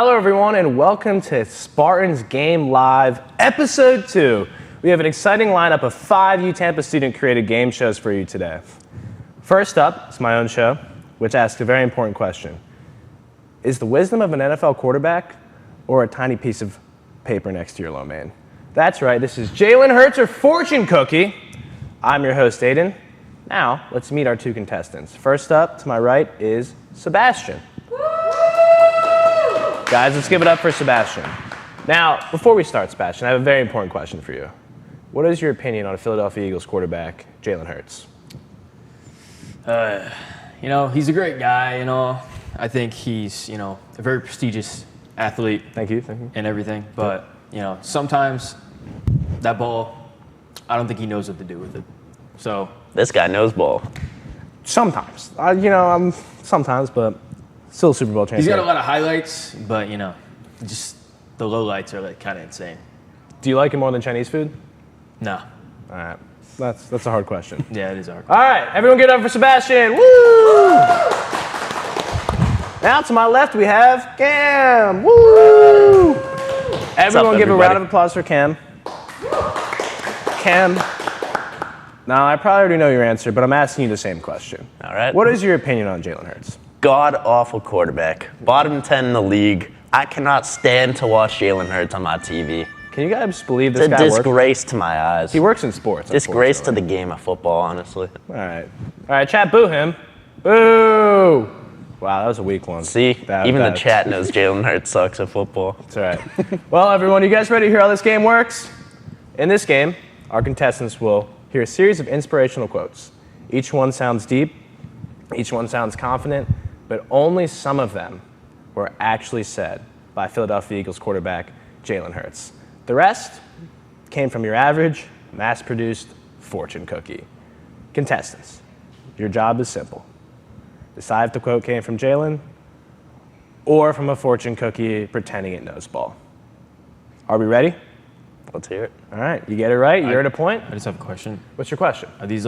Hello, everyone, and welcome to Spartans Game Live, Episode 2. We have an exciting lineup of 5 UTampa student-created game shows for you today. First up is my own show, which asks a very important question. Is the wisdom of an NFL quarterback or a tiny piece of paper next to your lo mein? That's right, this is Jalen Hurts or Fortune Cookie. I'm your host, Aidan. Now, let's meet our 2 contestants. First up, to my right, is Sebastian. Guys, let's give it up for Sebastian. Now, before we start, Sebastian, I have a very important question for you. What is your opinion on Philadelphia Eagles quarterback, Jalen Hurts? He's a great guy, I think he's, a very prestigious athlete. Thank you. And everything. But, sometimes that ball, I don't think he knows what to do with it. So. This guy knows ball. Sometimes. Sometimes, but still a Super Bowl champion. He's got a lot of highlights, but, just the lowlights are, kind of insane. Do you like it more than Chinese food? No. All right. That's a hard question. Yeah, it is a hard question. All right. Everyone get up for Sebastian. Woo! Now to my left, we have Cam. Woo! Everyone give a round of applause for Cam. Cam. Now, I probably already know your answer, but I'm asking you the same question. All right. What is your opinion on Jalen Hurts? God-awful quarterback. Bottom 10 in the league. I cannot stand to watch Jalen Hurts on my TV. Can you guys believe this guy works? It's a disgrace to my eyes. He works in sports. Disgrace to the game of football, honestly. All right, chat, boo him. Boo! Wow, that was a weak one. See, even the chat knows Jalen Hurts sucks at football. That's all right. Well, everyone, you guys ready to hear how this game works? In this game, our contestants will hear a series of inspirational quotes. Each one sounds deep, each one sounds confident, but only some of them were actually said by Philadelphia Eagles quarterback Jalen Hurts. The rest came from your average, mass-produced fortune cookie. Contestants, your job is simple. Decide if the quote came from Jalen or from a fortune cookie pretending it knows ball. Are we ready? Let's hear it. All right, you get it right, you're at a point. I just have a question. What's your question? Are these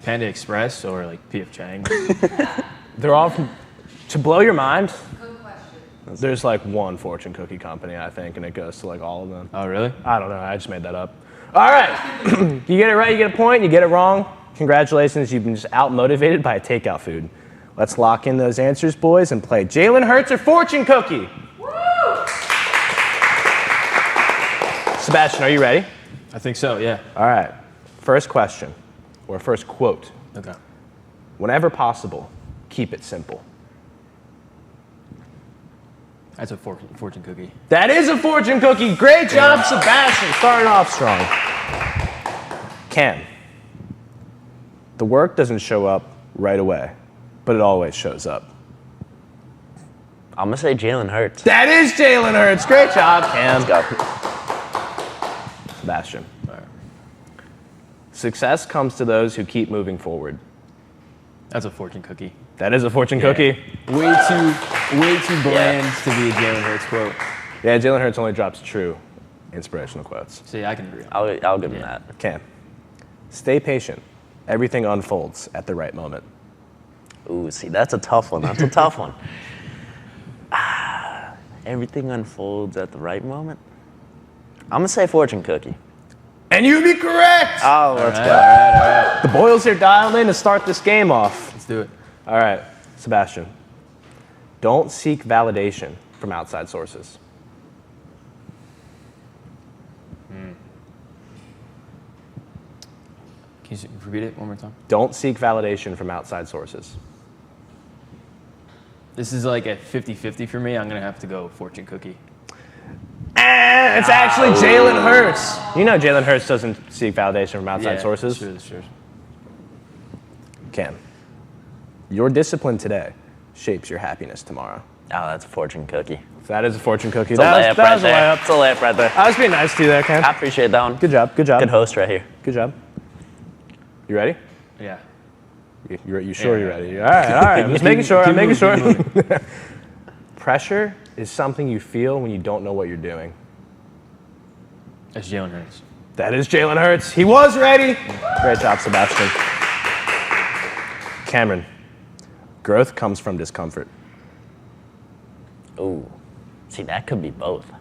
Panda Express or P.F. Chang? They're all from, to blow your mind, there's one fortune cookie company, I think, and it goes to all of them. Oh, really? I don't know, I just made that up. All right, you get it right, you get a point. You get it wrong, congratulations, you've been just out-motivated by a takeout food. Let's lock in those answers, boys, and play Jalen Hurts or fortune cookie. Woo! Sebastian, are you ready? I think so, yeah. All right, first question, or first quote. Okay. Whenever possible, keep it simple. That's a fortune cookie. That is a fortune cookie. Great job, Sebastian. Starting off strong. Cam, the work doesn't show up right away, but it always shows up. I'm going to say Jalen Hurts. That is Jalen Hurts. Great job, Cam. Let's go. Sebastian. All right. Success comes to those who keep moving forward. That's a fortune cookie. That is a fortune cookie. Way too bland to be a Jalen Hurts quote. Yeah, Jalen Hurts only drops true inspirational quotes. See, I can agree. I'll give him that. Cam, stay patient. Everything unfolds at the right moment. Ooh, see, that's a tough one. That's a tough one. Everything unfolds at the right moment. I'm going to say fortune cookie. And you'd be correct! Oh, let's go. All right. The Boils are dialed in to start this game off. Let's do it. All right, Sebastian. Don't seek validation from outside sources. Can you repeat it one more time? Don't seek validation from outside sources. This is a 50-50 for me. I'm going to have to go fortune cookie. It's actually Jalen Hurts. You know Jalen Hurts doesn't seek validation from outside sources. That's true. Cam, your discipline today shapes your happiness tomorrow. Oh, that's a fortune cookie. That is a fortune cookie. It's a layup right there. layup. It's a layup right there. I was being nice to you there, Cam. I appreciate that one. Good job. Good host right here. Good job. You ready? Yeah. You sure you're ready? All right. I'm just making sure. Pressure is something you feel when you don't know what you're doing. That's Jalen Hurts. That is Jalen Hurts. He was ready. Great job, Sebastian. Cameron, growth comes from discomfort. Ooh. See, that could be both.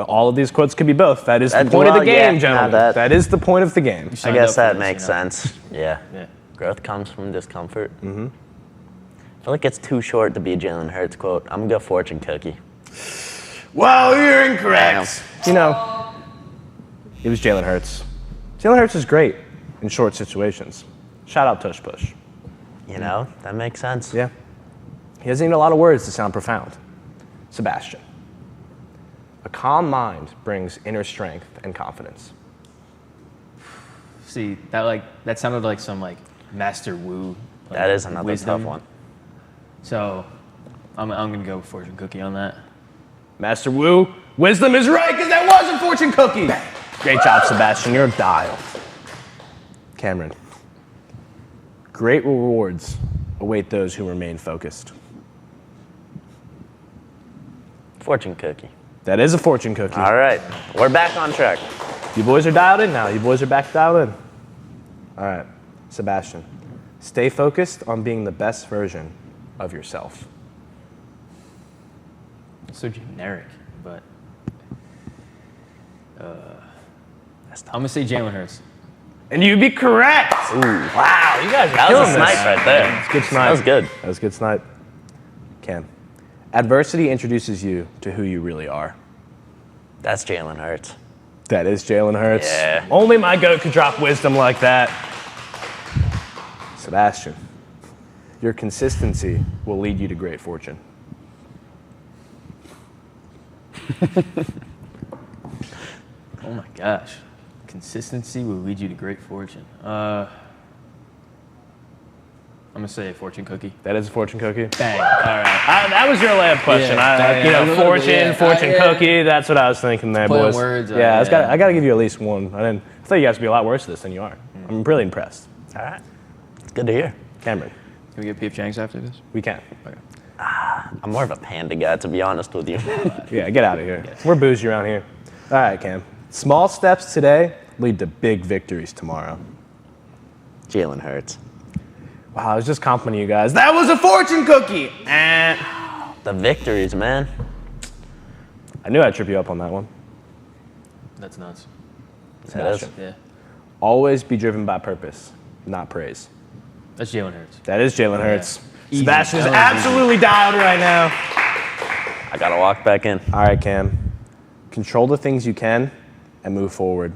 All of these quotes could be both. That is the That's- point of the well, yeah, game, gentlemen. that- is the point of the game. I Signed guess up for that this, makes you know? sense. Yeah. Yeah. Growth comes from discomfort. Mm-hmm. I feel like it's too short to be a Jalen Hurts quote. I'm going to go fortune cookie. Well, you're incorrect. You know, it was Jalen Hurts. Jalen Hurts is great in short situations. Shout out Tush Push. You know, that makes sense. Yeah. He doesn't need a lot of words to sound profound. Sebastian. A calm mind brings inner strength and confidence. See, that sounded like some Master Wu. That is another wisdom. tough one. So I'm gonna go fortune cookie on that. Master Wu, wisdom is right because that was a fortune cookie. Great job, Sebastian. You're dialed. Cameron. Great rewards await those who remain focused. Fortune cookie. That is a fortune cookie. All right. We're back on track. You boys are dialed in now. You boys are back dialed in. All right, Sebastian. Stay focused on being the best version of yourself. So generic, but That's I'm gonna say Jalen Hurts. And you'd be correct. Ooh. Wow, you guys are That was killing a snipe this. right there. That's good snipe. That was good. That was good snipe. Cam. Adversity introduces you to who you really are. That's Jalen Hurts. That is Jalen Hurts. Yeah. Only my goat could drop wisdom like that. Sebastian. Your consistency will lead you to great fortune. Oh my gosh, consistency will lead you to great fortune. I'm gonna say a fortune cookie. That is a fortune cookie. Bang. All right. That was your layup question. Yeah, Fortune, fortune yeah. cookie. That's what I was thinking there, Play on boys. words, yeah, yeah. I got to give you at least one. I thought you guys would be a lot worse at this than you are. I'm really impressed. All right. It's good to hear. Cameron, Can we get P.F. Chang's after this? we can. Okay. I'm more of a panda guy, to be honest with you. Yeah, get out of here. We're bougie around here. All right, Cam. Small steps today lead to big victories tomorrow. Jalen Hurts. Wow, I was just complimenting you guys. That was a fortune cookie. The victories, man. I knew I'd trip you up on that one. That's nuts. That is. Sebastian. Yeah. Always be driven by purpose, not praise. That's Jalen Hurts. That is Jalen Hurts. Easy. Sebastian is That was absolutely dialed right now. I got to walk back in. All right, Cam. Control the things you can and move forward.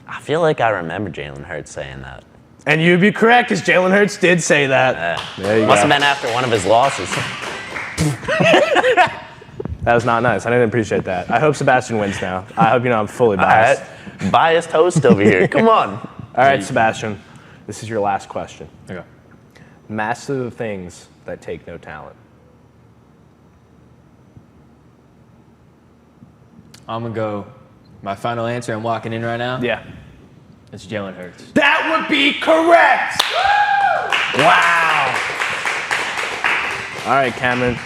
I feel like I remember Jalen Hurts saying that. And you'd be correct, because Jalen Hurts did say that. There you Must go. have been after one of his losses. That was not nice. I didn't appreciate that. I hope Sebastian wins now. I hope you know I'm fully All biased. right. Biased host over here. Come on. All right, Sebastian. This is your last question. Okay. Master the things that take no talent. I'm gonna go. My final answer. I'm walking in right now. Yeah. It's Jalen Hurts. That would be correct! Wow. All right, Cameron.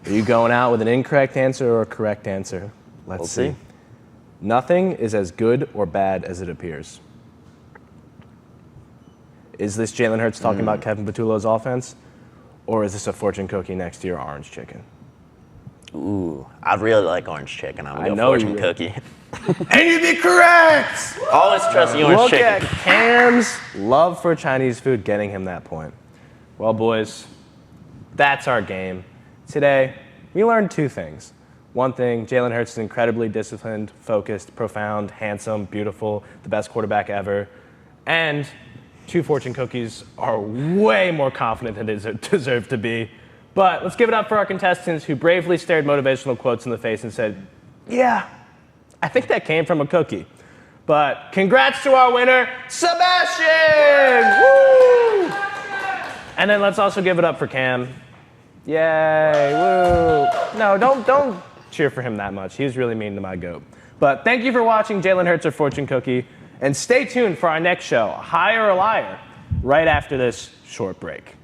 Are you going out with an incorrect answer or a correct answer? Let's We'll see. see. Nothing is as good or bad as it appears. Is this Jalen Hurts talking about Kevin Patullo's offense? Or is this a fortune cookie next to your orange chicken? Ooh, I really like orange chicken. I'm I going to know go fortune you do. cookie. And you'd be correct! Always trust the orange Look chicken. at Cam's love for Chinese food getting him that point. Well, boys, that's our game. Today, we learned two things. One thing, Jalen Hurts is incredibly disciplined, focused, profound, handsome, beautiful, the best quarterback ever. And two fortune cookies are way more confident than they deserve to be. But let's give it up for our contestants who bravely stared motivational quotes in the face and said, yeah, I think that came from a cookie. But congrats to our winner, Sebastian! Woo! And then let's also give it up for Cam. Yay, woo. No, don't cheer for him that much. He was really mean to my goat. But thank you for watching Jalen Hurts or Fortune Cookie. And stay tuned for our next show, Higher or Liar, right after this short break.